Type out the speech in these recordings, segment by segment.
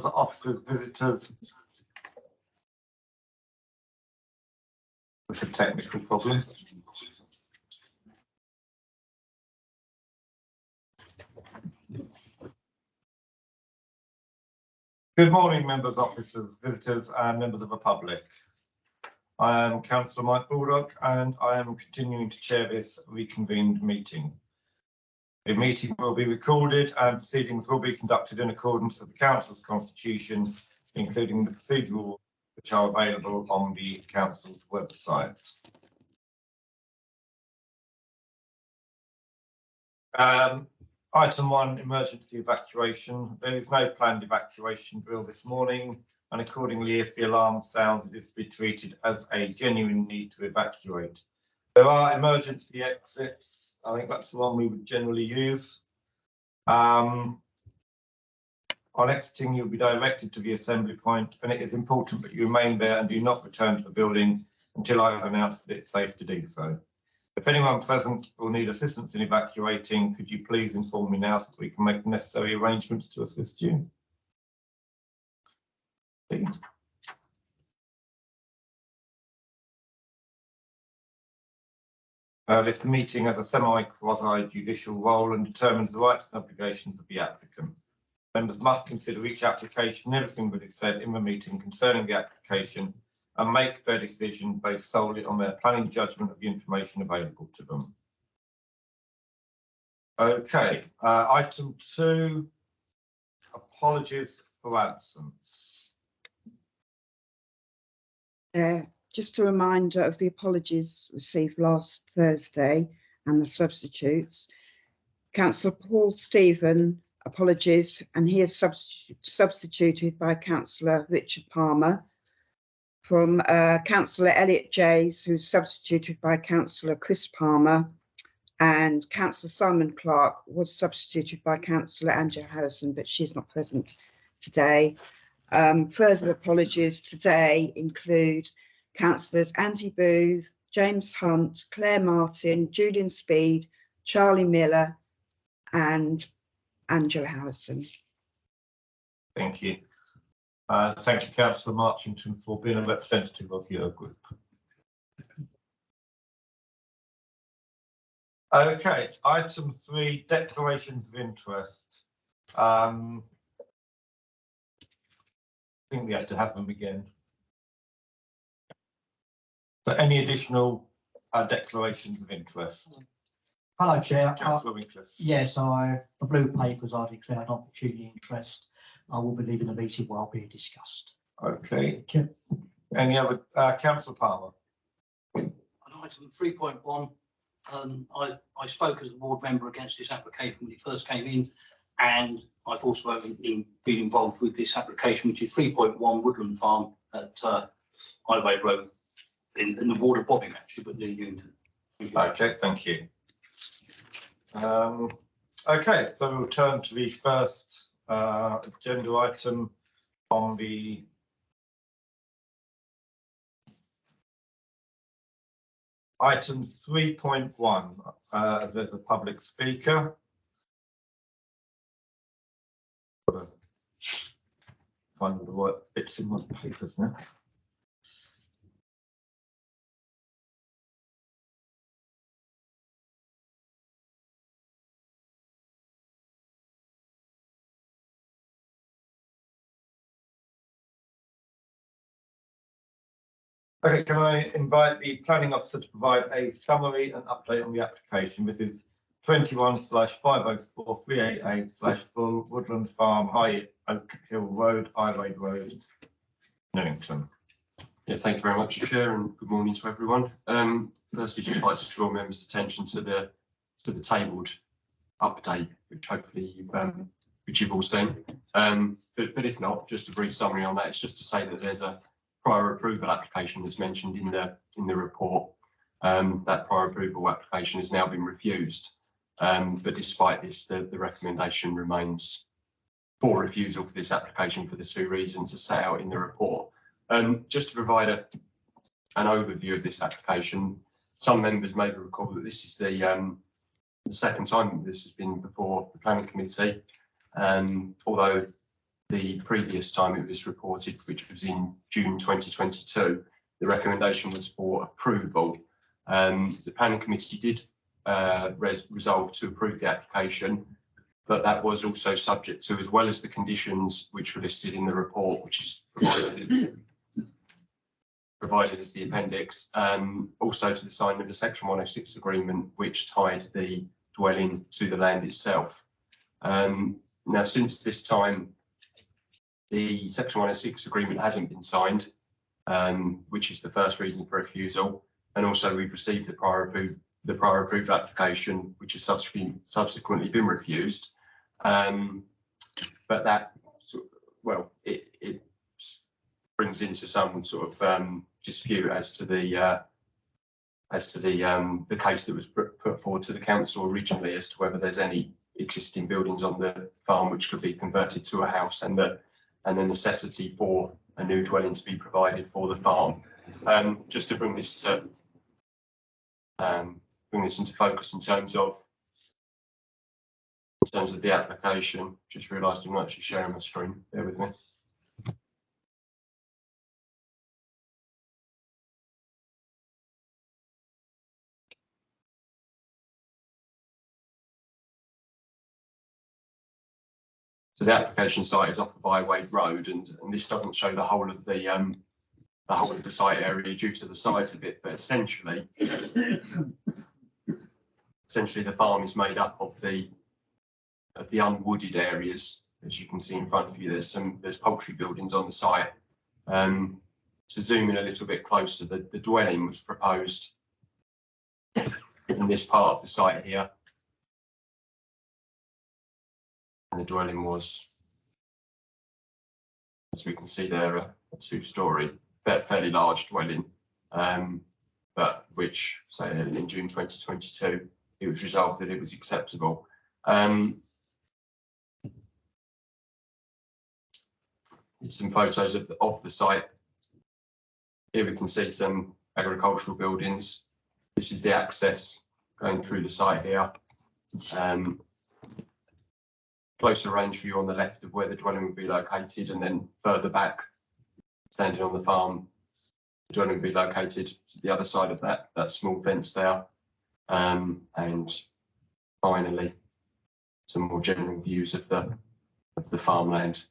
officers, visitors. Which are technical problems. Good morning, members, officers, visitors and members of the public. I am Councillor Mike Baldock and I am continuing to chair this reconvened meeting. The meeting will be recorded and proceedings will be conducted in accordance with the Council's constitution, including the procedural which are available on the Council's website. Item 1, emergency evacuation. There is no planned evacuation drill this morning, and accordingly, if the alarm sounds, it is to be treated as a genuine need to evacuate. There are emergency exits. I think that's the one we would generally use. On exiting, you'll be directed to the assembly point, and it is important that you remain there and do not return to the building until I have announced that it's safe to do so. If anyone present will need assistance in evacuating, could you please inform me now so that we can make the necessary arrangements to assist you? Please. This meeting has a semi-quasi-judicial role and determines the rights and obligations of the applicant. Members must consider each application and everything that is said in the meeting concerning the application and make their decision based solely on their planning judgment of the information available to them. Okay, item 2, apologies for absence. Just a reminder of the apologies received last Thursday and the substitutes. Councillor Paul Stephen, apologies, and he is substituted by Councillor Richard Palmer. From Councillor Elliot Jays, who's substituted by Councillor Chris Palmer, and Councillor Simon Clark was substituted by Councillor Angela Harrison, but she's not present today. Further apologies today include Councillors Andy Booth, James Hunt, Claire Martin, Julian Speed, Charlie Miller and Angela Harrison. Thank you. Thank you, Councillor Marchington, for being a representative of your group. Okay, item 3, declarations of interest. I think we have to have them again. So any additional declarations of interest? Hello, Chair. Yes, the blue papers are declared not pecuniary interest. I will be leaving the meeting while being discussed. Okay. Any other, Councillor Palmer? On item 3.1, I spoke as a ward member against this application when it first came in, and I've also been involved with this application, which is 3.1 Woodland Farm at Highway Road in the ward of Bobbing, actually, but near Newton. Okay, thank you. Okay, so we'll turn to the first agenda item on the item 3.1. There's a public speaker. Find all the right bits in my papers now. Okay, can I invite the planning officer to provide a summary and update on the application? This is 21/504-388/Full Woodland Farm, High Oak Hill Road, Highway Road, Newington. Yeah, thank you very much, Chair, and good morning to everyone. Firstly, just like to draw members' attention to the tabled update, which hopefully you've all seen. But if not, just a brief summary on that. It's just to say that there's a prior approval application that's mentioned in the report. That prior approval application has now been refused, but despite this, the recommendation remains for refusal for this application for the 2 reasons as set out in the report. Just to provide an overview of this application, some members may recall that this is the second time this has been before the planning committee, although the previous time it was reported, which was in June 2022, the recommendation was for approval. The planning committee did resolve to approve the application, but that was also subject to, as well as the conditions which were listed in the report, which is provided as the appendix, also to the signing of the Section 106 agreement, which tied the dwelling to the land itself. Now, since this time, the Section 106 agreement hasn't been signed, which is the first reason for refusal. And also we've received the prior approved application, which has subsequently been refused. But that, well, it brings into some sort of dispute as to the case that was put forward to the council originally as to whether there's any existing buildings on the farm which could be converted to a house, and the necessity for a new dwelling to be provided for the farm. Just to bring this into focus in terms of the application, just realised I'm not actually sharing my screen. Bear with me. So the application site is off of Bywade Road, and this doesn't show the whole of the site area due to the size of it, but essentially the farm is made up of the unwooded areas. As you can see in front of you, there's poultry buildings on the site. To zoom in a little bit closer, the dwelling was proposed in this part of the site here. And the dwelling was, as we can see there, a two-storey, fairly large dwelling, but which, say, in June 2022, it was resolved that it was acceptable. Here's some photos of the site. Here we can see some agricultural buildings. This is the access going through the site here. Closer range view on the left of where the dwelling would be located, and then further back, standing on the farm, the dwelling would be located to the other side of that small fence there. And finally, some more general views of the farmland.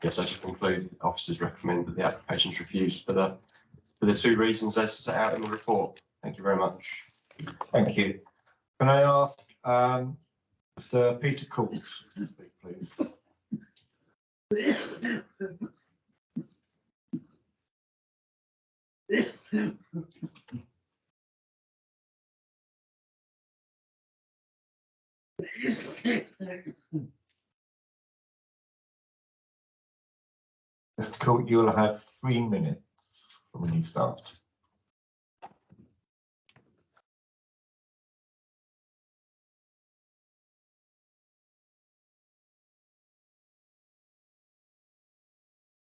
Yes, I just conclude the officers recommend that the application is refused for the two reasons as set out in the report. Thank you very much. Thank you. Can I ask Mr. Peter Coults to speak, please? Mr. Coults, you'll have 3 minutes from when you start.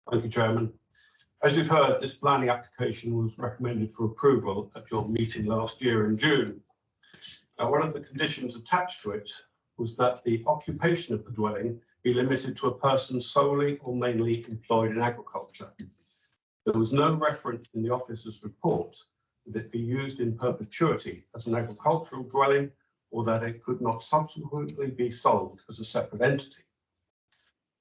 Thank you, Chairman. As you've heard, this planning application was recommended for approval at your meeting last year in June. Now, one of the conditions attached to it was that the occupation of the dwelling be limited to a person solely or mainly employed in agriculture. There was no reference in the officer's report that it be used in perpetuity as an agricultural dwelling, or that it could not subsequently be sold as a separate entity.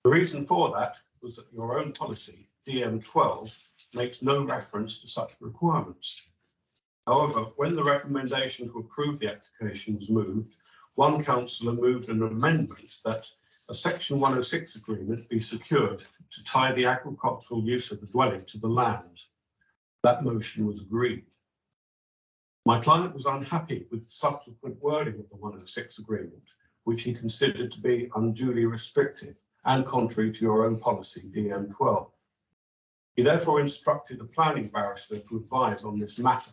The reason for that was that your own policy, DM12, makes no reference to such requirements. However, when the recommendation to approve the application was moved, one councillor moved an amendment that a Section 106 agreement be secured to tie the agricultural use of the dwelling to the land. That motion was agreed. My client was unhappy with the subsequent wording of the 106 agreement, which he considered to be unduly restrictive and contrary to your own policy, DM12. He therefore instructed a planning barrister to advise on this matter.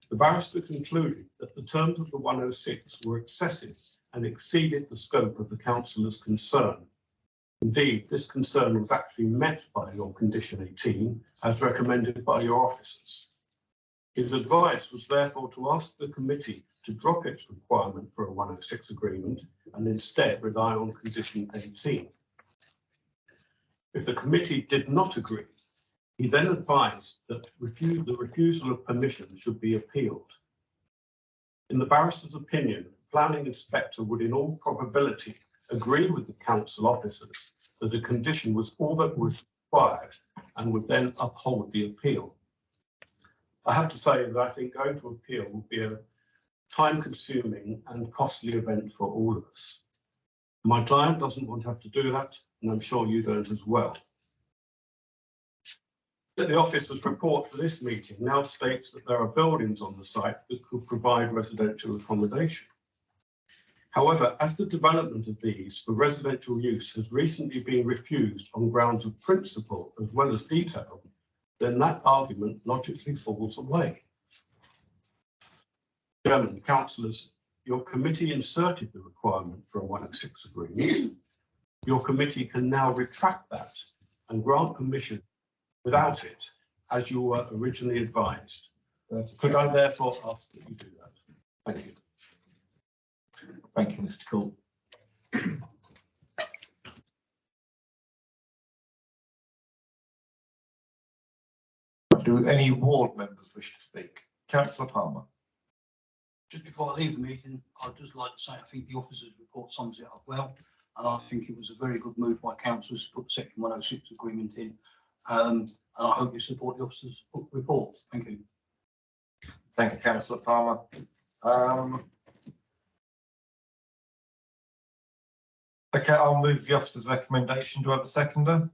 The barrister concluded that the terms of the 106 were excessive and exceeded the scope of the councillor's concern. Indeed, this concern was actually met by your condition 18, as recommended by your officers. His advice was therefore to ask the committee to drop its requirement for a 106 agreement and instead rely on condition 18. If the committee did not agree, he then advised that the refusal of permission should be appealed. In the barrister's opinion, the planning inspector would in all probability agree with the council officers that a condition was all that was required and would then uphold the appeal. I have to say that I think going to appeal would be a time-consuming and costly event for all of us. My client doesn't want to have to do that, and I'm sure you don't as well. The officer's report for this meeting now states that there are buildings on the site that could provide residential accommodation. However, as the development of these for residential use has recently been refused on grounds of principle as well as detail, then that argument logically falls away. Chairman, councillors, your committee inserted the requirement for a 106 agreement. Your committee can now retract that and grant permission without it, as you were originally advised. Could I therefore ask that you do that? Thank you. Thank you, Mr. Cool. Do any ward members wish to speak? Councillor Palmer. Just before I leave the meeting, I'd just like to say I think the officer's report sums it up well, and I think it was a very good move by councillors to put the Section 106 agreement in. And I hope you support the officer's report. Thank you. Thank you, Councillor Palmer. Okay, I'll move the officer's recommendation. Do I have a seconder?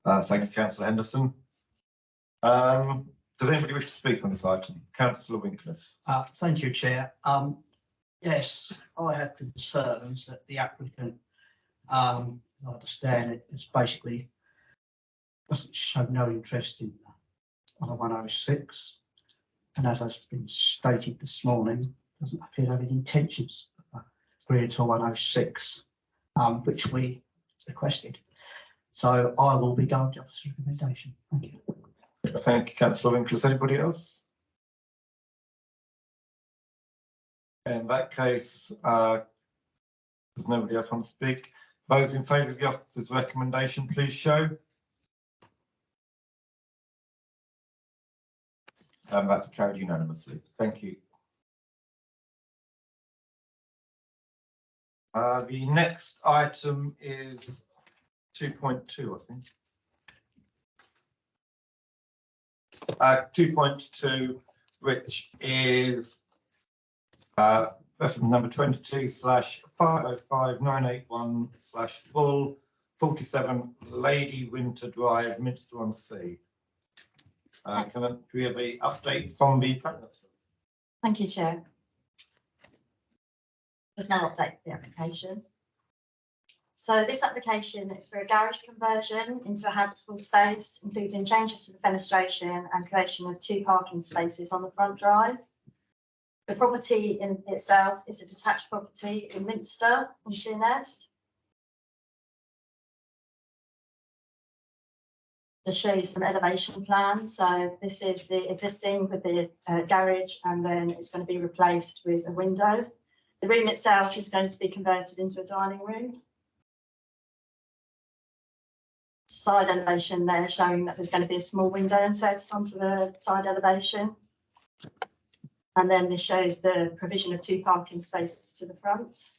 Thank you, Councillor Henderson. Does anybody wish to speak on this item? Councillor Winkless. Thank you, Chair. Yes, I had concerns that the applicant, I understand it, it's basically doesn't show no interest in on a 106, and as has been stated this morning, doesn't appear to have any intentions of agreeing to a 106, which we requested. So I will be going to the officer's recommendation. Thank you. Thank you, Councillor Winkless. Anybody else? In that case, does nobody else want to speak? Those in favour of the officer's recommendation, please show. That's carried unanimously. Thank you. The next item is 2.2, I think. 2.2, which is reference number 22/505981/full 47 Lady Winter Drive, Minster on Sea. Do we have an update from the planning officer? Thank you, Chair. There's no update for the application. So this application is for a garage conversion into a habitable space, including changes to the fenestration and creation of 2 parking spaces on the front drive. The property in itself is a detached property in Minster on Sheerness. Just show you some elevation plans. So this is the existing with the garage, and then it's going to be replaced with a window. The room itself is going to be converted into a dining room. Side elevation there showing that there's going to be a small window inserted onto the side elevation. And then this shows the provision of 2 parking spaces to the front.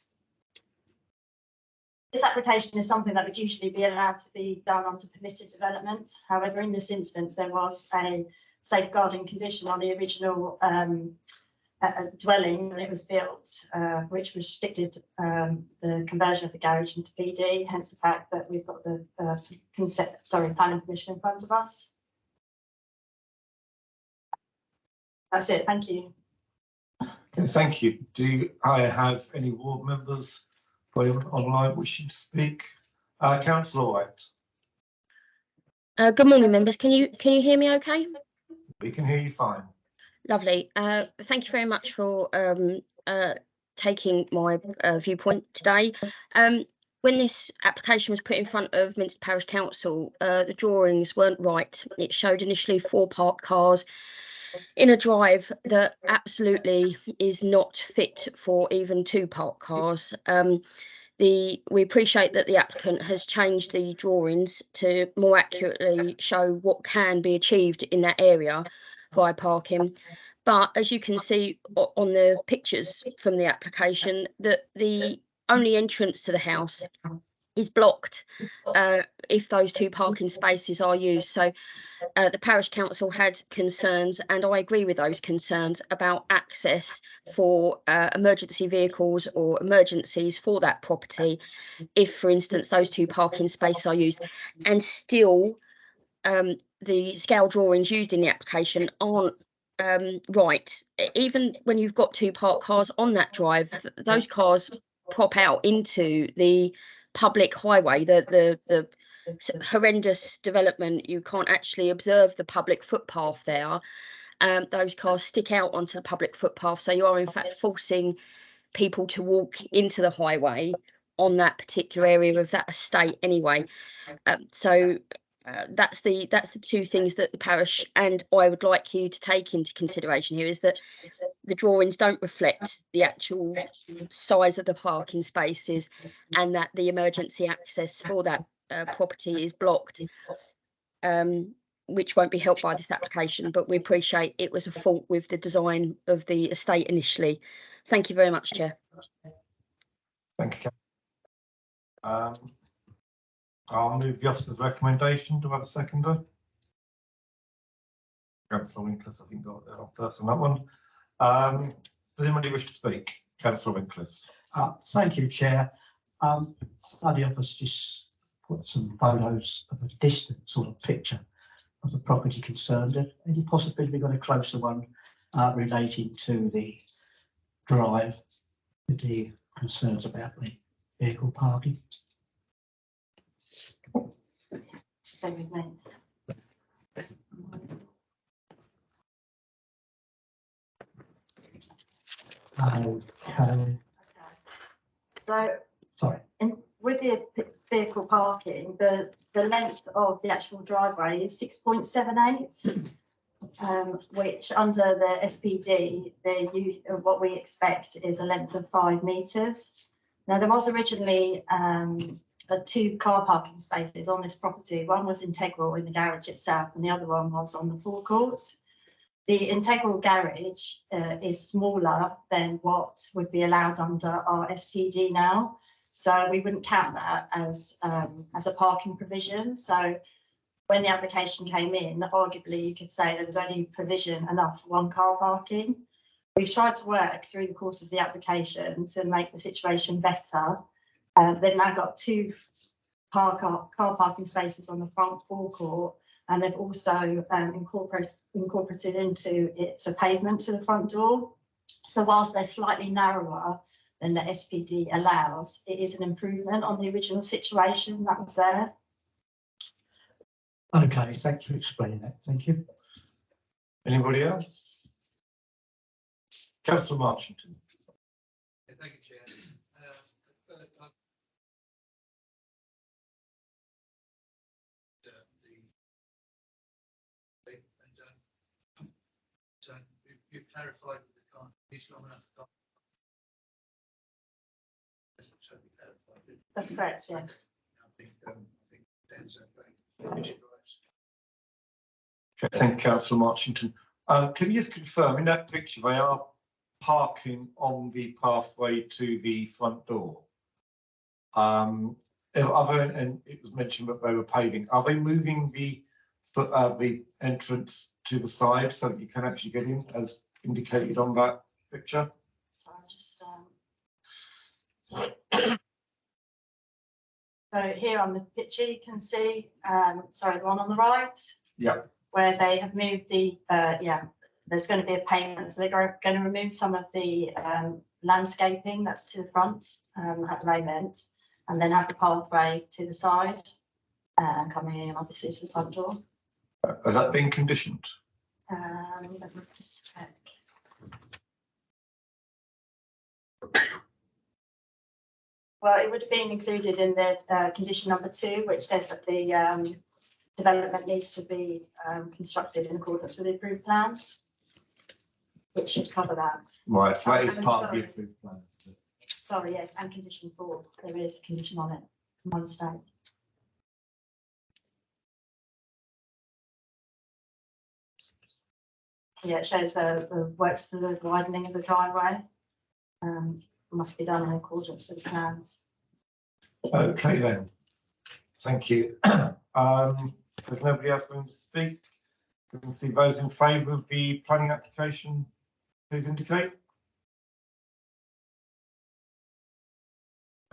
This application is something that would usually be allowed to be done under permitted development. However, in this instance, there was a safeguarding condition on the original dwelling when it was built, which restricted the conversion of the garage into PD, hence the fact that we've got the planning permission in front of us. That's it, thank you. Okay, thank you. Do I have any ward members online wishing to speak? Councillor White. Good morning, members. Can you hear me okay? We can hear you fine. Lovely. Thank you very much for taking my viewpoint today. When this application was put in front of Minster Parish Council, the drawings weren't right. It showed initially 4 parked cars in a drive that absolutely is not fit for even 2 parked cars. We appreciate that the applicant has changed the drawings to more accurately show what can be achieved in that area via parking. But as you can see on the pictures from the application, that the only entrance to the house is blocked if those 2 parking spaces are used. So the parish council had concerns, and I agree with those concerns about access for emergency vehicles or emergencies for that property, if, for instance, those 2 parking spaces are used. And still, the scale drawings used in the application aren't right. Even when you've got 2 parked cars on that drive, those cars prop out into the public highway, the horrendous development. You can't actually observe the public footpath there. Those cars stick out onto the public footpath, so you are in fact forcing people to walk into the highway on that particular area of that estate anyway. That's the 2 things that the parish and I would like you to take into consideration here, is that the drawings don't reflect the actual size of the parking spaces, and that the emergency access for that property is blocked, which won't be helped by this application. But we appreciate it was a fault with the design of the estate initially. Thank you very much, Chair. Thank you. I'll move the officer's recommendation. Do I have a seconder? Councillor Winkles, I think, got first on that one. Does anybody wish to speak? Councillor Winkles. Thank you, Chair. The office just put some photos of a distant sort of picture of the property concerned. Any possibility we got a closer one relating to the drive with the concerns about the vehicle parking? Stay with me. Okay. So Sorry. with the vehicle parking, the length of the actual driveway is 6.78, which under the SPD, what we expect is a length of 5 metres. Now, there was originally 2 car parking spaces on this property. One was integral in the garage itself, and the other one was on the forecourt. The integral garage is smaller than what would be allowed under our SPD now, so we wouldn't count that as a parking provision. So when the application came in, arguably you could say there was only provision enough for 1 car parking. We've tried to work through the course of the application to make the situation better. They've now got 2 car parking spaces on the front forecourt, and they've also incorporated into it a pavement to the front door. So whilst they're slightly narrower than the SPD allows, it is an improvement on the original situation that was there. Okay, thanks for explaining that. Thank you. Anybody else? Councillor Marchington. Thank you, Chair. You clarified that the car is long enough. That's correct, yes. I think Dan's okay. Okay, thank you, Councillor Marchington. Can you just confirm, in that picture, they are parking on the pathway to the front door? And it was mentioned that they were paving. Are they moving the entrance to the side so that you can actually get in, as indicated on that picture? So I'm just so here on the picture you can see, sorry, the one on the right. Yeah. Where they have moved the there's going to be a pavement, so they're going to remove some of the landscaping that's to the front at the moment, and then have the pathway to the side coming in obviously to the front door. Has that been conditioned? Let me just check. Well, it would have been included in the condition number 2, which says that the development needs to be constructed in accordance with the approved plans, which should cover that. Right, so that is part of the approved plan. Sorry, yes, and condition 4, there is a condition on it, my mistake. Yeah, it shows the works to the widening of the driveway. Must be done in accordance with the plans. Okay then, thank you. There's nobody else going to speak. We can see those in favour of the planning application, please indicate.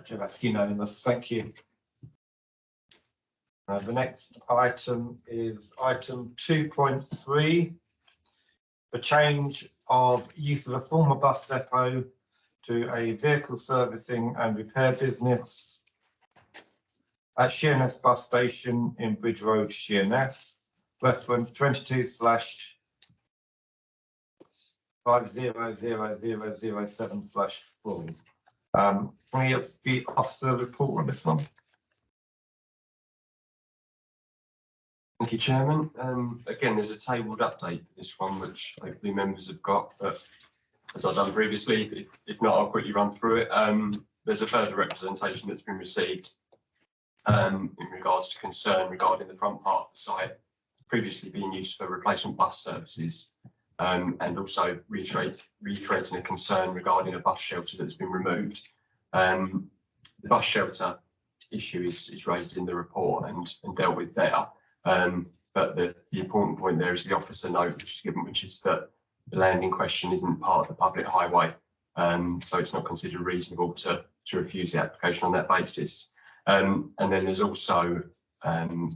Okay, that's unanimous, thank you. The next item is item 2.3, the change of use of a former bus depot to a vehicle servicing and repair business at Sheerness Bus Station in Bridge Road, Sheerness, reference 22/500007/4. Can we have the officer report on this one? Thank you, Chairman. Again, there's a tabled update for this one, which hopefully members have got, but as I've done previously, if not, I'll quickly run through it. There's a further representation that's been received in regards to concern regarding the front part of the site previously being used for replacement bus services, and also reiterating a concern regarding a bus shelter that's been removed. The bus shelter issue is raised in the report and dealt with there. But the important point there is the officer note which is given, which is that the land in question isn't part of the public highway, so it's not considered reasonable to refuse the application on that basis. And then there's also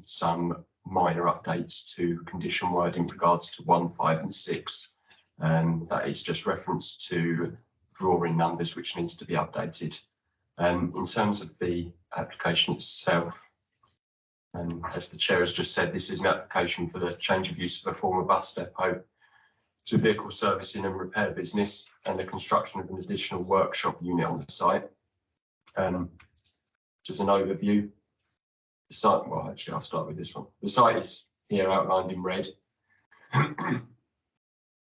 some minor updates to condition word in regards to 1, 5 and 6. That is just reference to drawing numbers which needs to be updated. In terms of the application itself, as the chair has just said, this is an application for the change of use of a former bus depot to a vehicle servicing and repair business and the construction of an additional workshop unit on the site. Just an overview. The site, well, actually, I'll start with this one. The site is here outlined in red,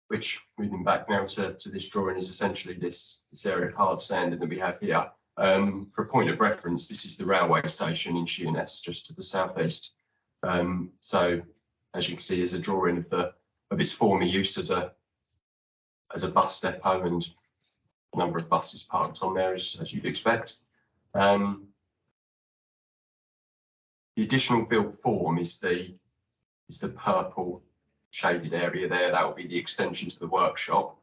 which, moving back now to this drawing, is essentially this area of hard standing that we have here. For a point of reference, this is the railway station in Sheerness, just to the southeast. So, as you can see, there's a drawing of its former use as a bus depot and a number of buses parked on there, as you'd expect. The additional built form is the purple shaded area there. That will be the extension to the workshop,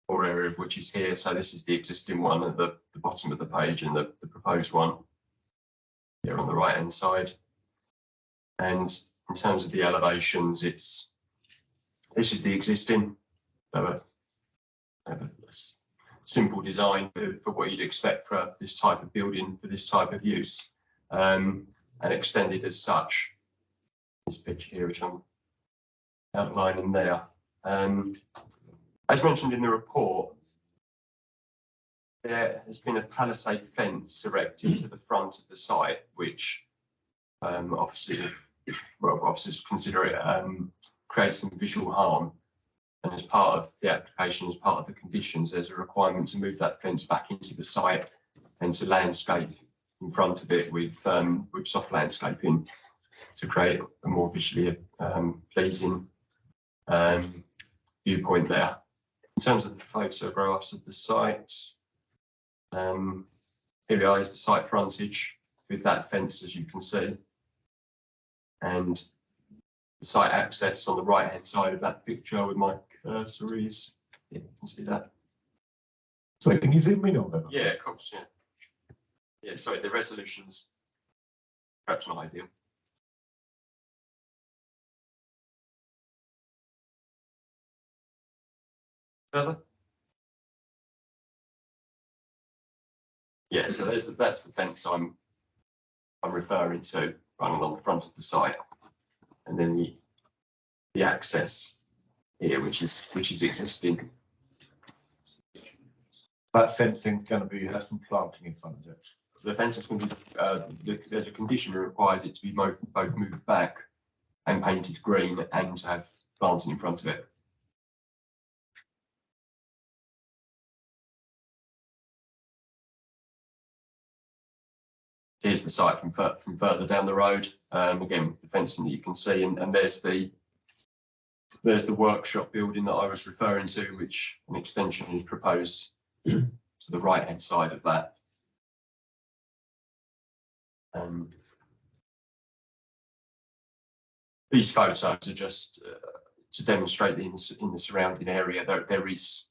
or area of which is here. So this is the existing one at the bottom of the page, and the proposed one here on the right hand side. And in terms of the elevations, this is the existing, a simple design for what you'd expect for this type of building, for this type of use, and extended as such. This picture here, which I'm outlining there. As mentioned in the report, there has been a palisade fence erected to the front of the site, which officers consider it creates some visual harm. And as part of the application, as part of the conditions, there's a requirement to move that fence back into the site and to landscape in front of it with soft landscaping to create a more visually pleasing viewpoint there. In terms of the photographs of the site, here we are, is the site frontage with that fence, as you can see, and the site access on the right hand side of that picture with my cursor is, yeah, you can see that. So can you zoom in on that? Yeah, of course, yeah. Yeah, sorry, the resolution's perhaps not ideal. Further? Yeah, so that's the fence I'm referring to, running along the front of the site, and then the access here, which is existing. That fencing's going to be, has some planting in front of it. The fence is going to be, there's a condition that requires it to be both moved back and painted green and to have planting in front of it. here's the site from further down the road. Again, with the fencing that you can see, and there's the workshop building that I was referring to, which an extension is proposed to the right hand side of that. These photos are just to demonstrate in the surrounding area that there is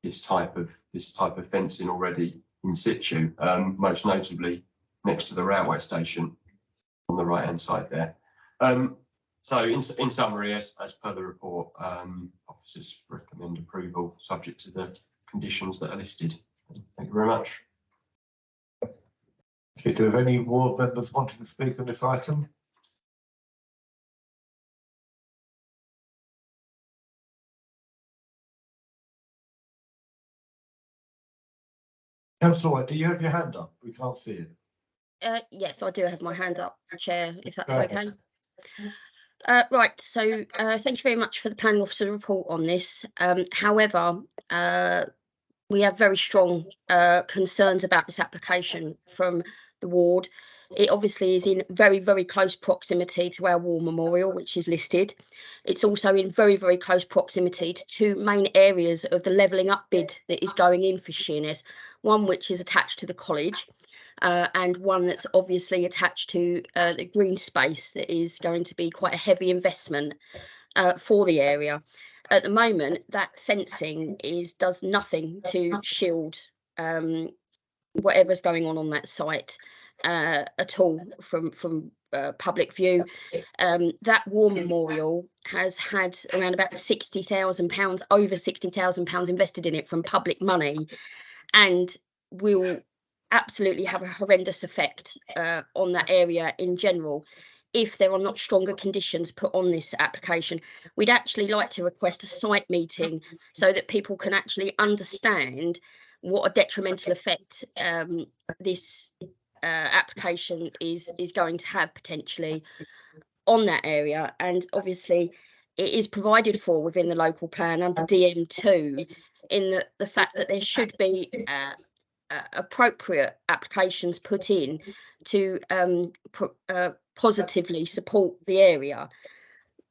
this type of fencing already in situ, most notably next to the railway station on the right hand side there. So in summary, as per the report, officers recommend approval subject to the conditions that are listed. Thank you very much. Okay, do we have any ward members wanting to speak on this item? Councillor White, do you have your hand up? We can't see it. Yes, I do have my hand up, Chair, if that's Go okay. ahead. Right, so thank you very much for the planning officer report on this. However, we have very strong concerns about this application from the ward. It obviously is in very, very close proximity to our war memorial, which is listed. It's also in very, very close proximity to two main areas of the levelling up bid that is going in for Sheerness, one which is attached to the college and one that's obviously attached to the green space that is going to be quite a heavy investment for the area. At the moment, that fencing does nothing to shield whatever's going on that site at all from public view. That war memorial has had around about £60,000, over £60,000 invested in it from public money, and will absolutely have a horrendous effect on that area in general if there are not stronger conditions put on this application. We'd actually like to request a site meeting so that people can actually understand what a detrimental effect this application is going to have potentially on that area. And obviously it is provided for within the local plan under DM2 in the fact that there should be appropriate applications put in to positively support the area.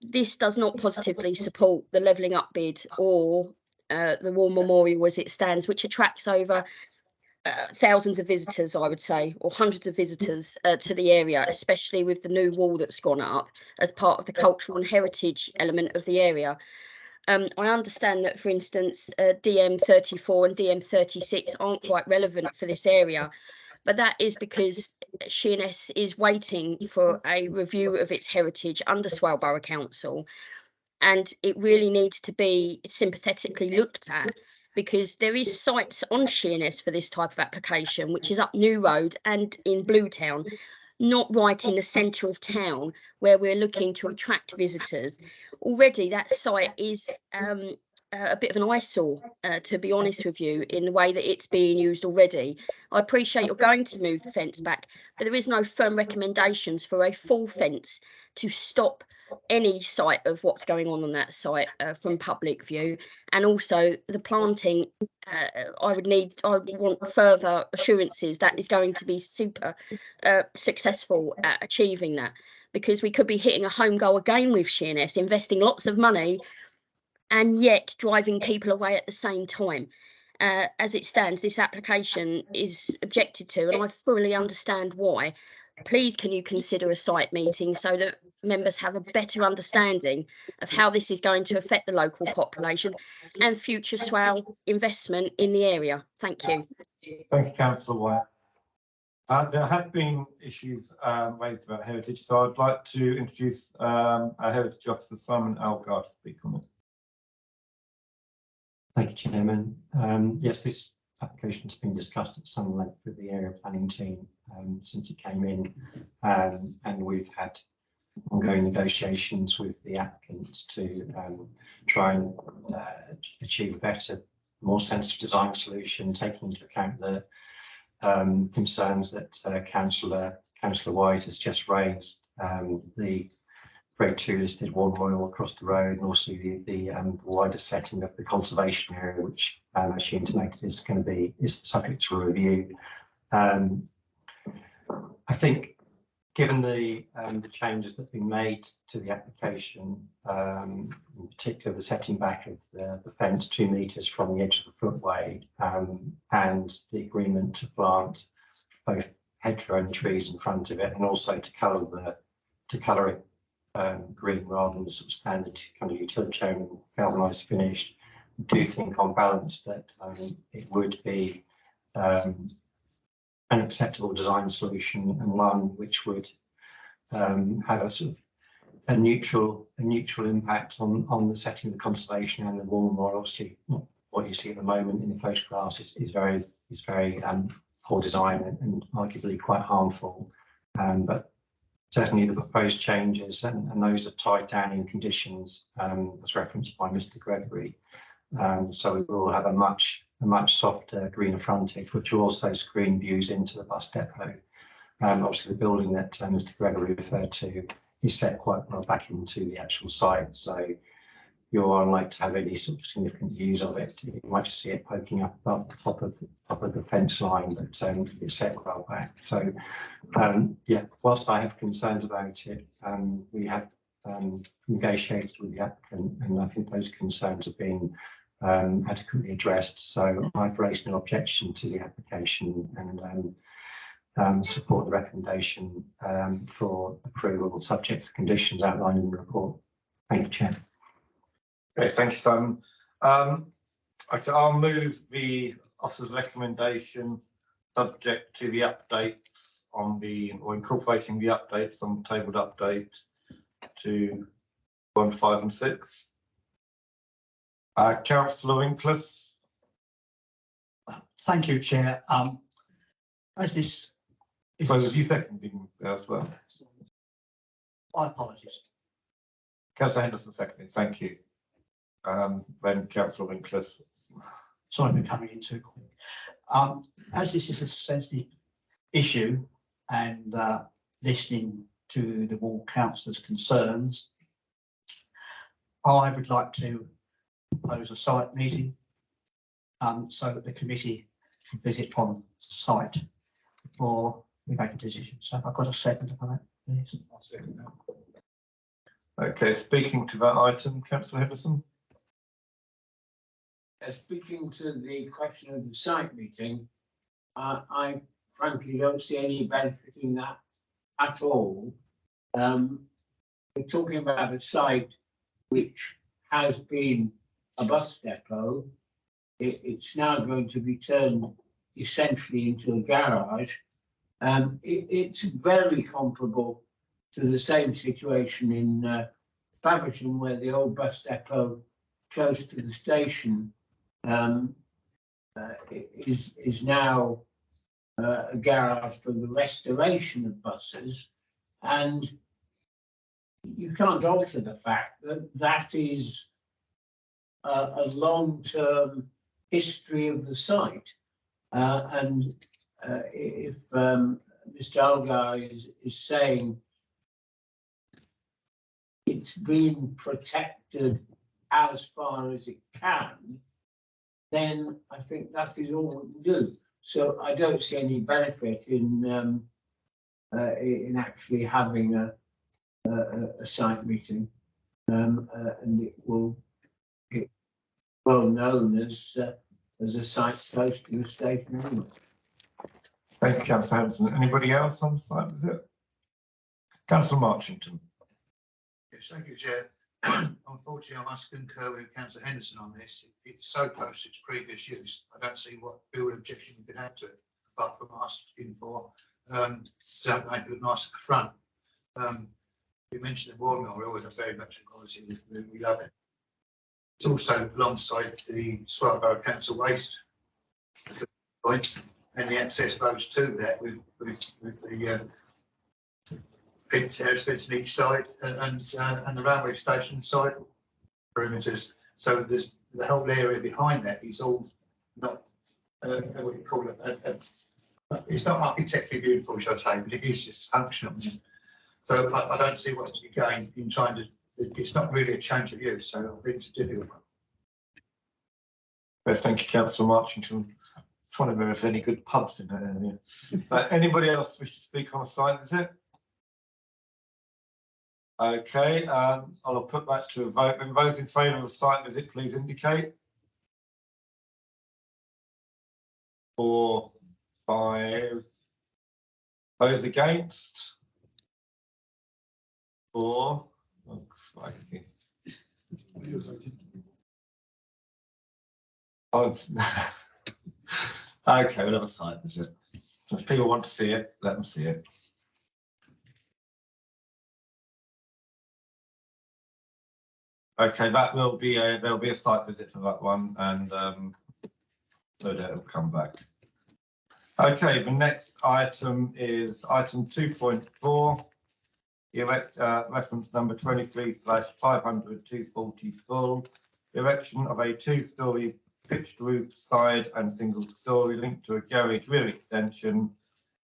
This does not positively support the levelling up bid or the war memorial as it stands, which attracts over thousands of visitors, I would say, or hundreds of visitors to the area, especially with the new wall that's gone up as part of the cultural and heritage element of the area. I understand that, for instance, DM34 and DM36 aren't quite relevant for this area, but that is because Sheerness is waiting for a review of its heritage under Swale Borough Council, and it really needs to be sympathetically looked at, because there is sites on Sheerness for this type of application, which is up New Road and in Bluetown, not right in the centre of town where we're looking to attract visitors. Already that site is a bit of an eyesore, to be honest with you, in the way that it's being used already. I appreciate you're going to move the fence back, but there is no firm recommendations for a full fence to stop any sight of what's going on that site from public view. And also the planting, I want further assurances that is going to be super successful at achieving that, because we could be hitting a home goal again with Sheerness, investing lots of money and yet driving people away at the same time. As it stands, this application is objected to, and I fully understand why. Please, can you consider a site meeting so that members have a better understanding of how this is going to affect the local population and future Swale investment in the area? Thank you. Thank you, Councillor White. There have been issues raised about heritage, so I'd like to introduce our Heritage Officer, Simon Algar, to speak on it. Thank you, Chairman. Yes, this application has been discussed at some length with the area planning team since it came in, and we've had ongoing negotiations with the applicant to try and achieve a better, more sensitive design solution, taking into account the concerns that Councillor White has just raised, the Grade 2 listed war memorial across the road, and also the wider setting of the conservation area, which, as she intimated, is subject to review. I think, given the changes that have been made to the application, in particular the setting back of the fence 2 metres from the edge of the footway, and the agreement to plant both hedgerow and trees in front of it, and also to colour it green rather than the sort of standard kind of utilitarian galvanised finish. I do think on balance that it would be an acceptable design solution, and one which would have a sort of a neutral impact on the setting of the conservation and the warm. Or obviously what you see at the moment in the photographs is very poor design and arguably quite harmful. But certainly the proposed changes and those are tied down in conditions, as referenced by Mr. Gregory. So we will have a much softer, greener frontage, which will also screen views into the bus depot. Obviously, the building that Mr. Gregory referred to is set quite well back into the actual site, so you're unlikely to have any sort of significant views of it. You might just see it poking up above the top of the fence line, but it's set well back. So, yeah, whilst I have concerns about it, we have negotiated with the applicant, and I think those concerns have been adequately addressed. So I've raised no objection to the application and support the recommendation for approval subject to conditions outlined in the report. Thank you, Chair. Okay, thank you, Simon. Okay, I'll move the officer's recommendation subject to the updates on or incorporating the updates on the tabled update to 1, 5 and 6. Councillor Winkles. Thank you, Chair. As this is, So was you seconding as well? my apologies. Councillor Henderson seconding, thank you. Then Councillor Winkles. Sorry for coming in too quick. As this is a sensitive issue and listening to the ward councillors' concerns, I would like to propose a site meeting so that the committee can visit on site before we make a decision. So I've got a second for that, please. I'll second that. Okay, speaking to that item, Councillor Henderson. Speaking to the question of the site meeting, I frankly don't see any benefit in that at all. We're talking about a site which has been a bus depot. It's now going to be turned essentially into a garage. It's very comparable to the same situation in Faversham, where the old bus depot close to the station is now a garage for the restoration of buses, and you can't alter the fact that that is a long-term history of the site. And if Mr. Algar is saying it's been protected as far as it can, then I think that is all we can do. So I don't see any benefit in actually having a site meeting, and it will be well known as a site close to the station anyway. Thank you, Councillor Henderson. Anybody else on the site visit? Councillor Marchington. Yes, thank you, Chair. Unfortunately, I must concur with Councillor Henderson on this. It's so close to its previous use. I don't see what build objection you could have to it, apart from asking for to make it look nice at the front. We mentioned the wall mill, we always have very much quality, we love it. It's also alongside the Swarborough Council waste points and the access roads to that with the fence on each side and the railway station side perimeters. So there's the whole area behind that is all not what do you call it? It's not architecturally beautiful, shall I say, but it is just functional. So I don't see what's to be gained in trying to. It's not really a change of use, so I think it's a difficult one. Yes, thank you, Councillor Marchington. Trying to remember if there's any good pubs in that area. Anybody else wish to speak on a site visit? Okay, I'll put that to a vote. And those in favour of the site visit, please indicate. 4, 5. Those against? 4. Oh, crikey. Okay, we'll have a site visit. If people want to see it, let them see it. Okay, that will be there'll be a site visit for that one, and no doubt it'll come back. Okay, the next item is item 2.4. Reference number 23/500-240 full. Erection of a 2-storey pitched roof side and single storey linked to a garage rear extension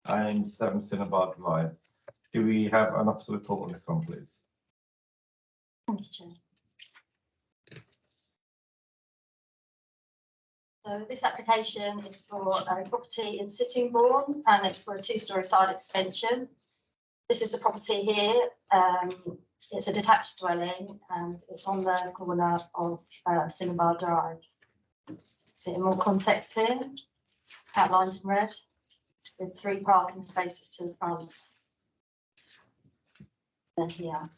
and 7 Cinnabar Drive. Do we have an officer report on this one, please? Thank you, Chair. So this application is for a property in Sittingbourne, and it's for a 2-storey side extension. This is the property here. It's a detached dwelling, and it's on the corner of Cinnabar Drive. See in more context here, outlined in red, with 3 parking spaces to the front. And here,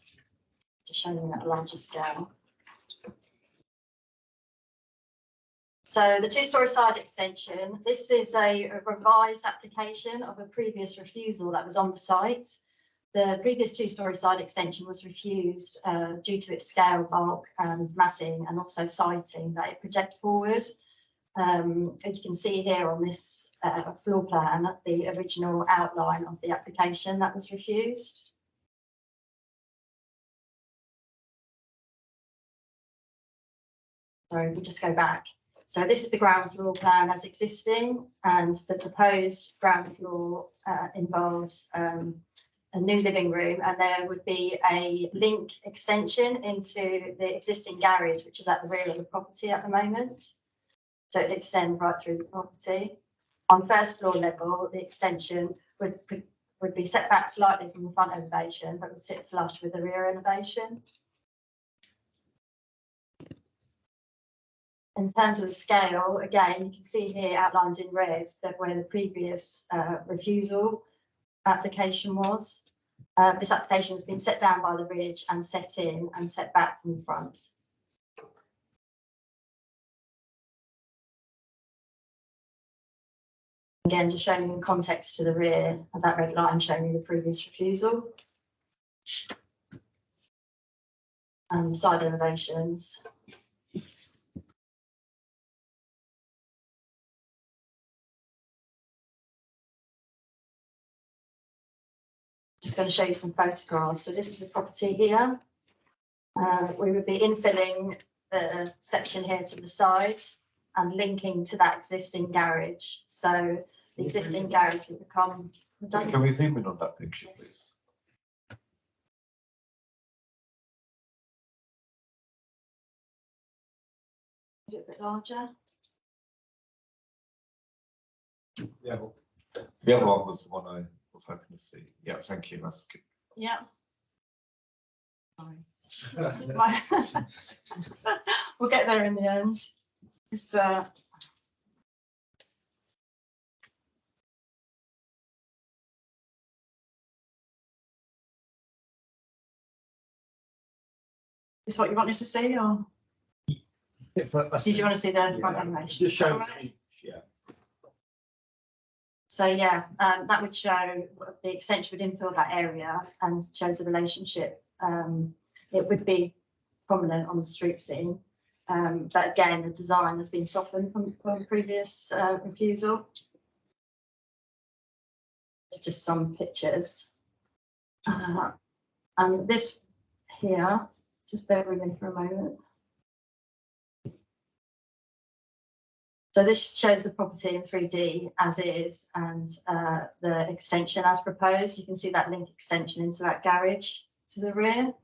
just showing you at a larger scale. So the 2-storey side extension, this is a revised application of a previous refusal that was on the site. The previous 2-storey side extension was refused due to its scale, bulk and massing, and also sighting that it projected forward. As you can see here on this floor plan, the original outline of the application that was refused. Sorry, we'll just go back. So this is the ground floor plan as existing, and the proposed ground floor involves a new living room, and there would be a link extension into the existing garage, which is at the rear of the property at the moment. So it'd extend right through the property. On first floor level, the extension would be set back slightly from the front elevation, but would sit flush with the rear elevation. In terms of the scale, again, you can see here outlined in red that where the previous refusal application was. This application has been set down by the ridge and set in and set back from the front. Again, just showing you in context to the rear of that red line showing you the previous refusal. And the side elevations. Just going to show you some photographs. So this is the property here. We would be infilling the section here to the side and linking to that existing garage. So the existing garage will become redundant. Can we zoom in on that picture, Yes. please? Do it a bit larger. Yeah. The other one was the one I was hoping to see. Yeah, thank you. That's good. Yeah. Sorry. We'll get there in the end. It's is what you wanted to see, or did you want to see the front elevation? Just shows. Yeah. So yeah, that would show the extension would infill that area and shows the relationship. It would be prominent on the street scene, but again, the design has been softened from previous refusal. It's just some pictures, and this here. Just bear with me for a moment. So this shows the property in 3D as is, and the extension as proposed. You can see that link extension into that garage to the rear.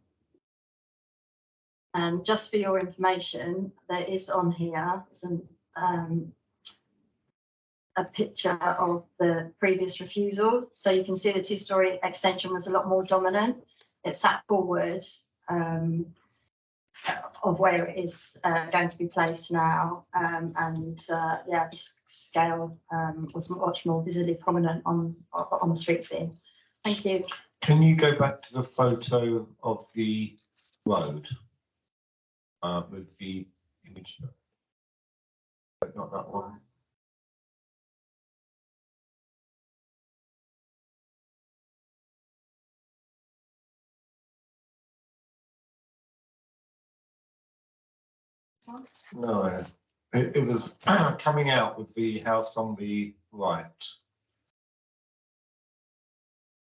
And just for your information, there is on here some a picture of the previous refusal. So you can see the two-storey extension was a lot more dominant. It sat forward of where it is going to be placed now. Yeah, the scale was much more visibly prominent on the street scene. Thank you. Can you go back to the photo of the road with the image? Not that one. No, it was coming out with the house on the right.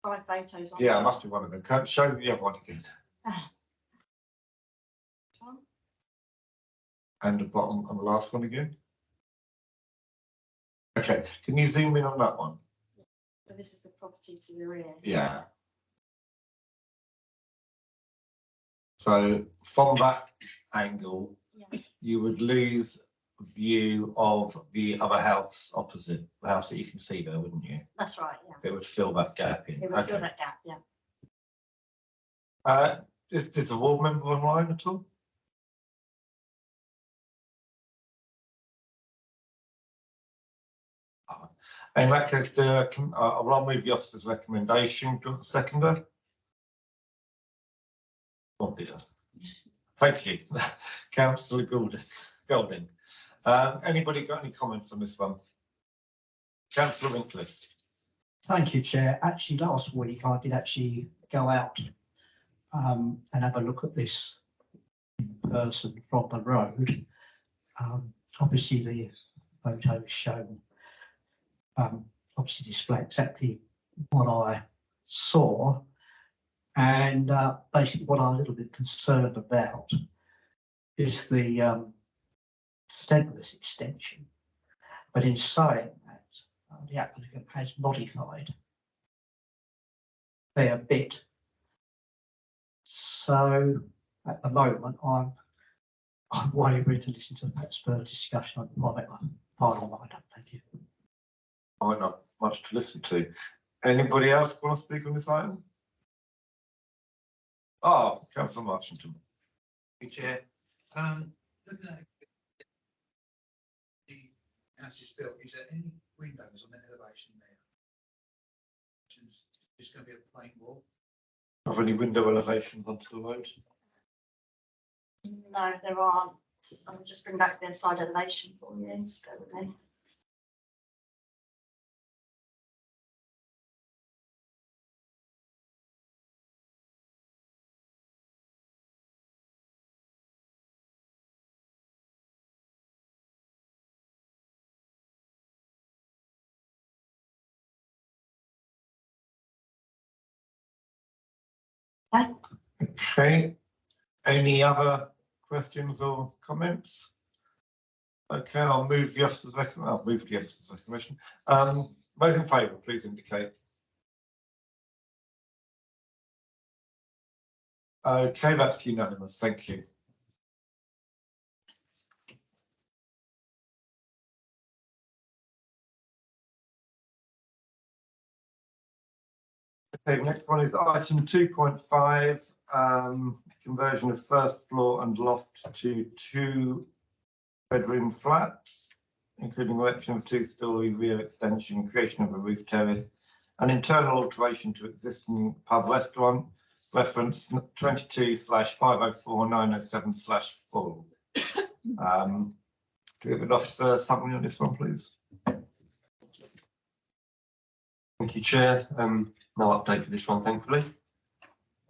5 photos on Yeah, there. it must be one of them. Can show the other one again. And the bottom and the last one again. Okay, can you zoom in on that one? So this is the property to the rear. Yeah. So from that angle, Yeah. you would lose view of the other house opposite, the house that you can see there, wouldn't you? That's right, yeah. It would fill that gap in. It would fill Okay. that gap, yeah. Is the ward member online at all? In that case, I'll move the officer's recommendation. Do you want a seconder? Oh dear. Thank you, Councillor Golding. Anybody got any comments on this one? Councillor Winkliff. Thank you, Chair. Actually, last week I did actually go out and have a look at this in person from the road. Obviously, the photos shown obviously display exactly what I saw, and basically what I'm a little bit concerned about is the extent of this extension. But in saying that, the applicant has modified a fair bit. So at the moment, I'm wavering to listen to perhaps further discussion on my final line up. Thank you. Might not much to listen to. Anybody else want to speak on this item? Oh, Councillor Marchington. Thank you, Chair. Looking at the house is built, is there any windows on that elevation there? It's just going to be a plain wall. Have any window elevations onto the road? No, there aren't. I'll just bring back the side elevation for you. Just go with me. Okay. Any other questions or comments? Okay, I'll move the officer's recommendation. Those in favour, please indicate. Okay, that's unanimous. Thank you. Okay, next one is item 2.5, conversion of first floor and loft to 2-bedroom flats, including erection of 2-storey rear extension, creation of a roof terrace, and internal alteration to existing pub restaurant, reference 22/504907/4. Do we have an officer summary on this one, please? Thank you, Chair. No update for this one, thankfully.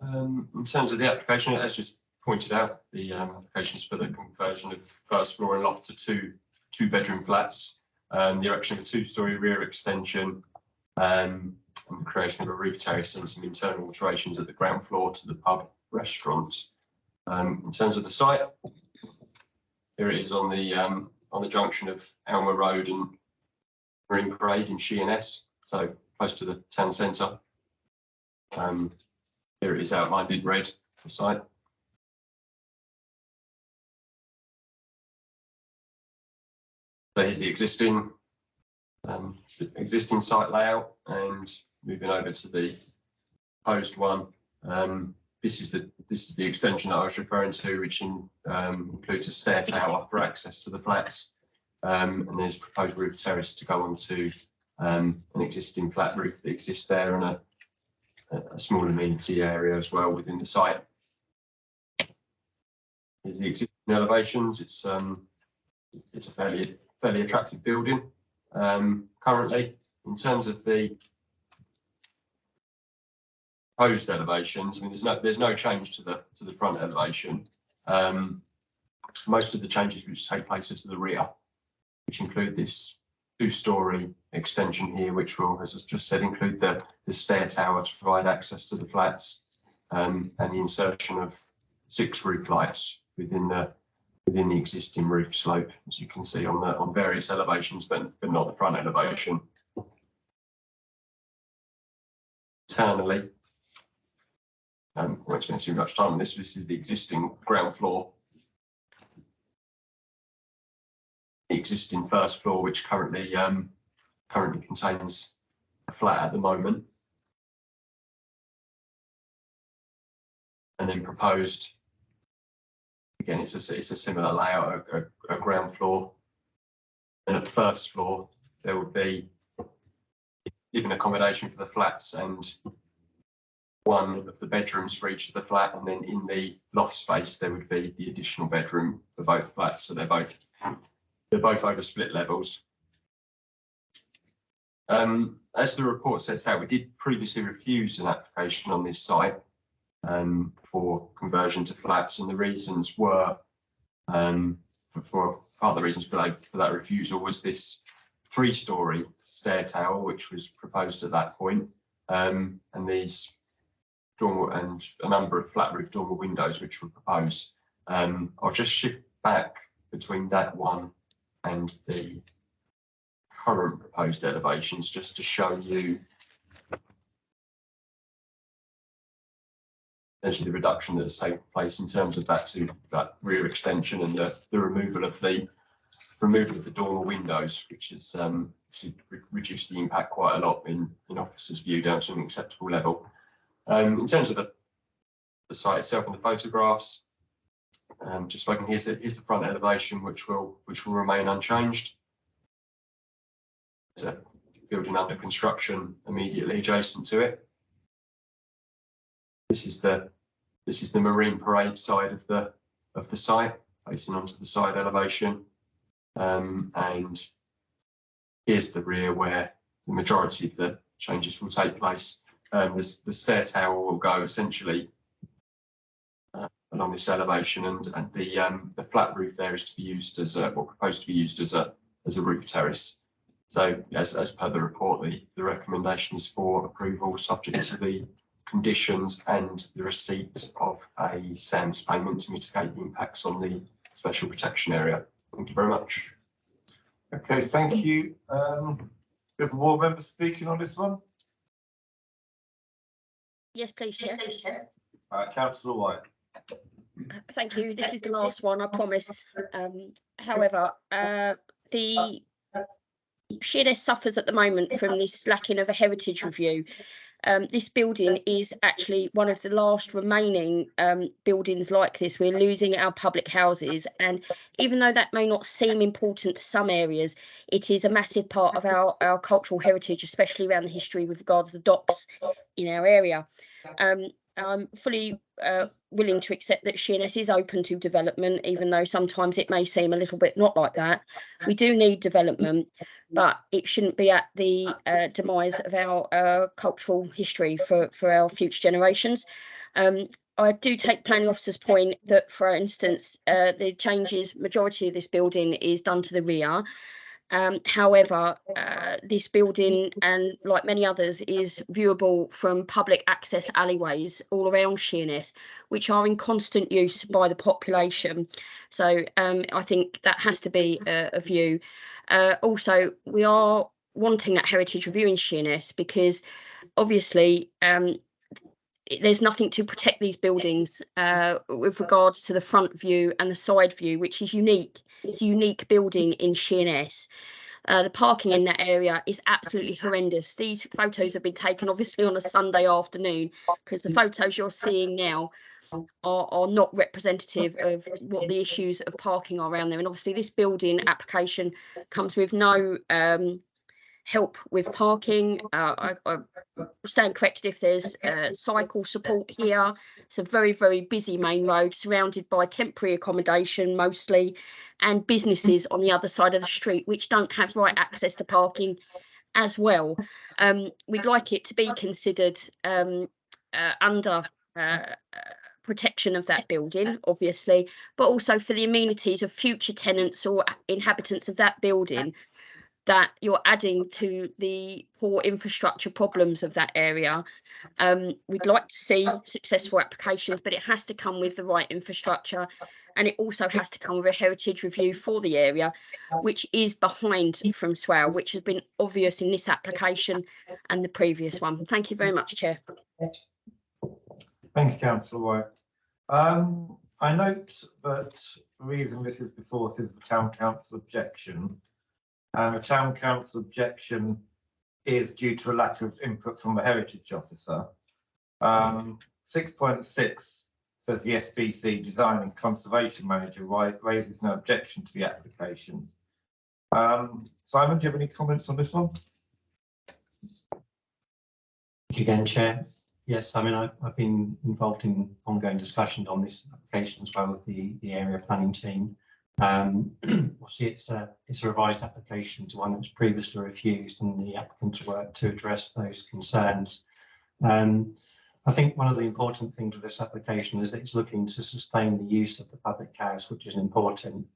In terms of the application, as just pointed out, the applications for the conversion of first floor and loft to two-bedroom flats, the erection of a 2-storey rear extension, and the creation of a roof terrace and some internal alterations at the ground floor to the pub restaurant. In terms of the site, here it is on the junction of Elmer Road and Marine Parade in Sheerness, so close to the town centre. Here it is outlined in red, the site. So here's the existing It's the existing site layout, and moving over to the proposed one. This is the extension that I was referring to, which includes a stair tower for access to the flats, and there's proposed roof terrace to go onto an existing flat roof that exists there, and a small amenity area as well within the site. Here's the existing elevations. It's a fairly attractive building. Currently, in terms of the proposed elevations, I mean, there's no change to the front elevation. Most of the changes which take place are to the rear, which include this 2-storey extension here, which will, as I just said, include the stair tower to provide access to the flats, and the insertion of 6 roof lights within the existing roof slope, as you can see on various elevations, but not the front elevation. Internally, I won't spend too much time on this. This is the existing ground floor. The existing first floor, which currently contains a flat at the moment, and then proposed. Again, it's a similar layout, a ground floor, and at the first floor there would be living accommodation for the flats and one of the bedrooms for each of the flat, and then in the loft space there would be the additional bedroom for both flats. So they're both over split levels. As the report sets out, we did previously refuse an application on this site for conversion to flats, and the reasons were, for part of the reasons for that refusal was this 3-storey stair tower, which was proposed at that point, and these dormer and a number of flat roof dormer windows which were proposed. I'll just shift back between that one and the current proposed elevations just to show you essentially the reduction that's taken place in terms of that rear extension and the removal of the dormer windows, which has reduced the impact quite a lot in officers' view down to an acceptable level. In terms of the site itself and the photographs, just spoken, here's the front elevation, which will remain unchanged. There's a building under construction immediately adjacent to it. This is the Marine Parade side of the site, facing onto the side elevation, and here's the rear where the majority of the changes will take place. The stair tower will go essentially along this elevation, and the flat roof there is to be used as proposed to be used as a roof terrace. So as per the report, the recommendation is for approval subject to the conditions and the receipt of a SAMS payment to mitigate the impacts on the special protection area. Thank you very much. Okay, thank you. We have a ward member speaking on this one. Yes, please, Chair. Councillor White. Thank you. This is the last one, I promise. However, the Sheerness suffers at the moment from this lacking of a heritage review. This building is actually one of the last remaining buildings like this. We're losing our public houses, and even though that may not seem important to some areas, it is a massive part of our cultural heritage, especially around the history with regards to the docks in our area. I'm fully willing to accept that Sheerness is open to development, even though sometimes it may seem a little bit not like that. We do need development, but it shouldn't be at the demise of our cultural history for our future generations. I do take planning officer's point that, for instance, the changes, majority of this building is done to the rear. However, this building, and like many others, is viewable from public access alleyways all around Sheerness, which are in constant use by the population. So I think that has to be a view. Also, we are wanting that heritage review in Sheerness because obviously there's nothing to protect these buildings with regards to the front view and the side view, which is unique. It's a unique building in Sheerness. The parking in that area is absolutely horrendous. These photos have been taken obviously on a Sunday afternoon, because the photos you're seeing now are not representative of what the issues of parking are around there. And obviously this building application comes with no help with parking. I stand corrected if there's cycle support here. It's a very, very busy main road surrounded by temporary accommodation mostly, and businesses on the other side of the street which don't have right access to parking as well. We'd like it to be considered under protection of that building, obviously, but also for the amenities of future tenants or inhabitants of that building that you're adding to the poor infrastructure problems of that area. We'd like to see successful applications, but it has to come with the right infrastructure, and it also has to come with a heritage review for the area, which is behind from Swale, which has been obvious in this application and the previous one. Thank you very much, Chair. Thank you, Councillor White. I note that the reason this is before us is the Town Council objection. And the Town Council objection is due to a lack of input from the Heritage Officer. 6.6 says the SBC Design and Conservation Manager raises no objection to the application. Simon, do you have any comments on this one? Thank you again, Chair. Yes, I mean, I've been involved in ongoing discussions on this application as well with the area planning team. Obviously, it's a revised application to one that was previously refused, and the applicants worked to address those concerns. I think one of the important things with this application is that it's looking to sustain the use of the public house, which is important,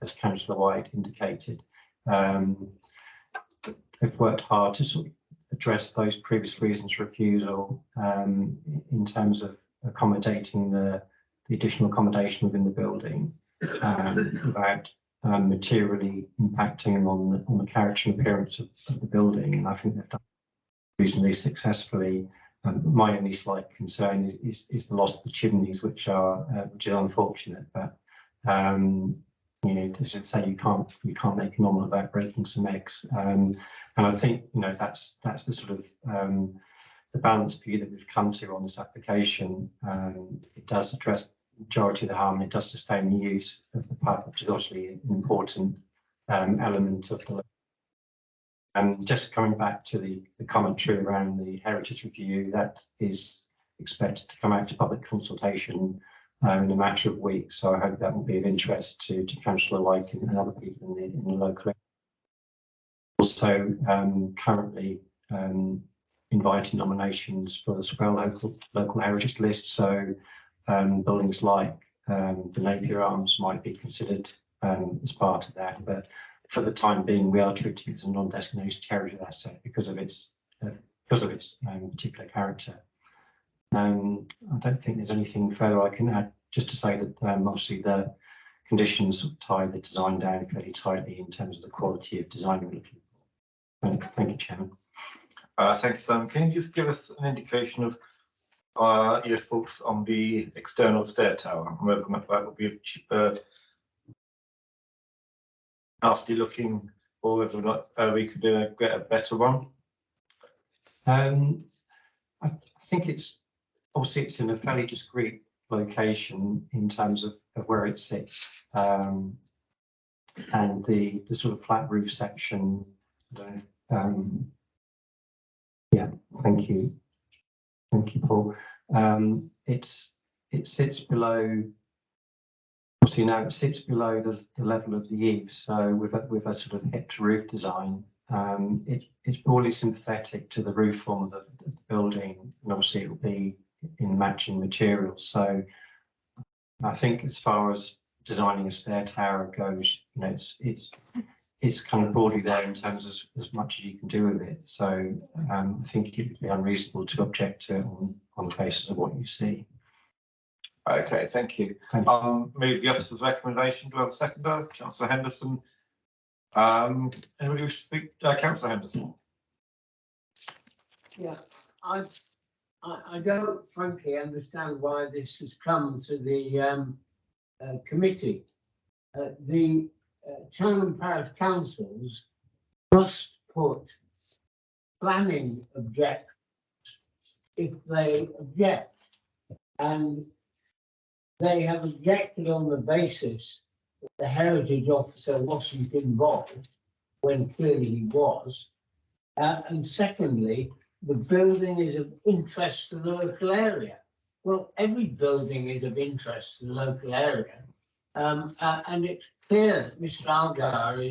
as Councillor White indicated. They've worked hard to sort of address those previous reasons for refusal in terms of accommodating the additional accommodation within the building without materially impacting on the character and appearance of the building. And I think they've done reasonably successfully. My only slight concern is the loss of the chimneys, which is unfortunate. But you know, as I say, you can't make an omelette without breaking some eggs. And I think, you know, that's the sort of the balanced view that we've come to on this application. It does address the majority of the harm, and it does sustain the use of the pub, which is obviously an important element of the. Just coming back to the commentary around the heritage review, that is expected to come out to public consultation in a matter of weeks. So I hope that will be of interest to Councillor White and other people in the local area. Also, currently inviting nominations for the Swale local heritage list. So buildings like the Napier Arms might be considered as part of that. But for the time being, we are treating it as a non-designated heritage asset because of its particular character. I don't think there's anything further I can add, just to say that obviously the conditions tie the design down fairly tightly in terms of the quality of design we're looking for. Thank you, Chairman. Thank you, Simon. Can you just give us an indication of your thoughts on the external stair tower, whether that would be nasty looking, or whether or not we could get a better one? I think it's obviously it's in a fairly discreet location in terms of where it sits, and the sort of flat roof section. I don't know. Yeah, thank you, Paul. It sits below. Obviously now it sits below the level of the eaves, so with a sort of hipped roof design, it's broadly sympathetic to the roof form of the building, and obviously it will be in matching materials. So I think as far as designing a stair tower goes, you know, it's kind of broadly there in terms of as much as you can do with it. So I think it would be unreasonable to object to it on the basis of what you see. Okay, thank you. Move the officer's recommendation. Do I have a seconder? Councillor Henderson. Anybody wish to speak? Councillor Henderson. Yeah, I don't frankly understand why this has come to the committee. The town and parish councils must put planning object if they object. And they have objected on the basis that the heritage officer wasn't involved when clearly he was. And secondly, the building is of interest to the local area. Well, every building is of interest to the local area. And it's clear that Mr. Algar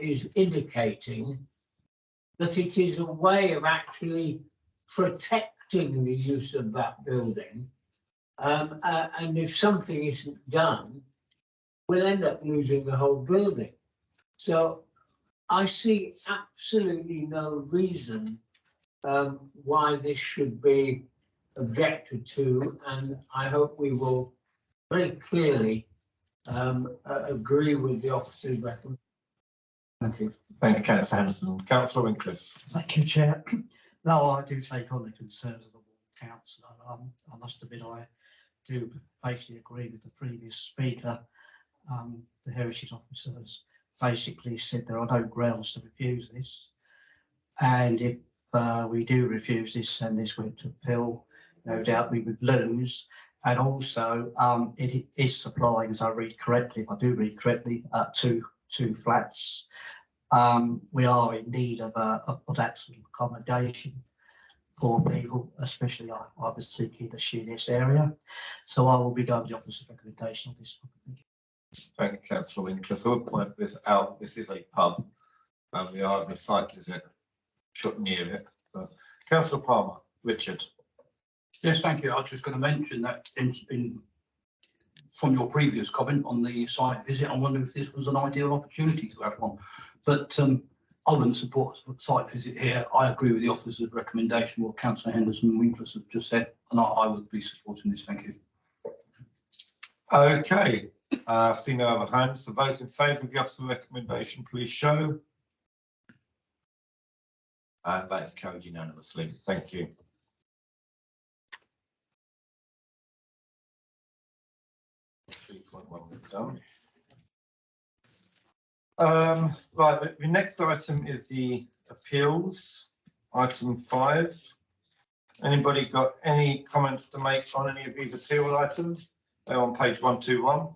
is indicating that it is a way of actually protecting the use of that building. And if something isn't done, we'll end up losing the whole building. So I see absolutely no reason why this should be objected to, and I hope we will very clearly agree with the officer's recommendation. Thank you. Thank you, Councillor Henderson. Councillor Winkles. Thank you, Chair. No, I do take on the concerns of the ward councillor. I must admit, I do basically agree with the previous speaker. The heritage officers basically said there are no grounds to refuse this. And if we do refuse this and this went to appeal, no doubt we would lose. And also, it is supplying, as I read correctly, if I do read correctly, two flats. We are in need of that sort of accommodation for people, especially I was seeking the Sheerness area. So I will be going with the opposite recommendation on this one. Thank you. Thank you, Councillor Winkles. I would point this out. This is a pub, and we are having a site visit near it. Councillor Palmer, Richard. Yes, thank you. I was just going to mention that from your previous comment on the site visit, I wonder if this was an ideal opportunity to have one. But I wouldn't support a site visit here. I agree with the officer's recommendation, what Councillor Henderson and Winkles have just said, and I would be supporting this. Thank you. Okay, see no other hands. So those in favour of the officer's recommendation, please show. And that is carried unanimously. Thank you. Right, the next item is the appeals, item 5. Anybody got any comments to make on any of these appeal items? They're on page 121.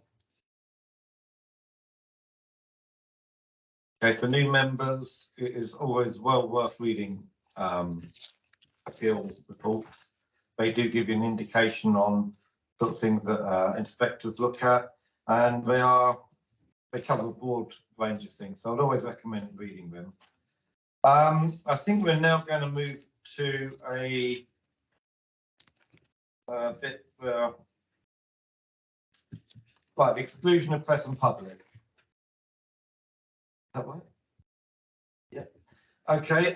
Okay, for new members, it is always well worth reading appeal reports. They do give you an indication on sort of things that inspectors look at, and they cover a broad range of things. So I'd always recommend reading them. I think we're now going to move to a bit right, the exclusion of press and public. Is that right? Yeah. Okay.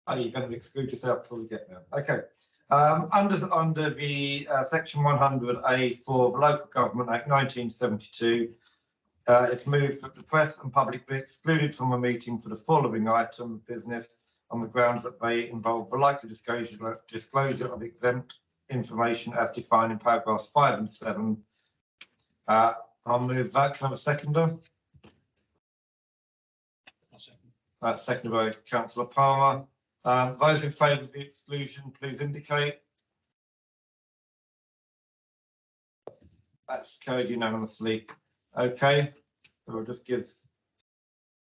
Oh, you're going to exclude yourself before we get there. Okay. Under the section 100A for the Local Government Act 1972, it's moved that the press and public be excluded from a meeting for the following item of business on the grounds that they involve the likely disclosure of exempt information as defined in paragraphs 5 and 7. I'll move that. Can I have a seconder? That's seconded by Councillor Palmer. Those in favour of the exclusion, please indicate. That's carried unanimously. Okay, so we'll just give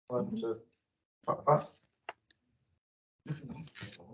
one to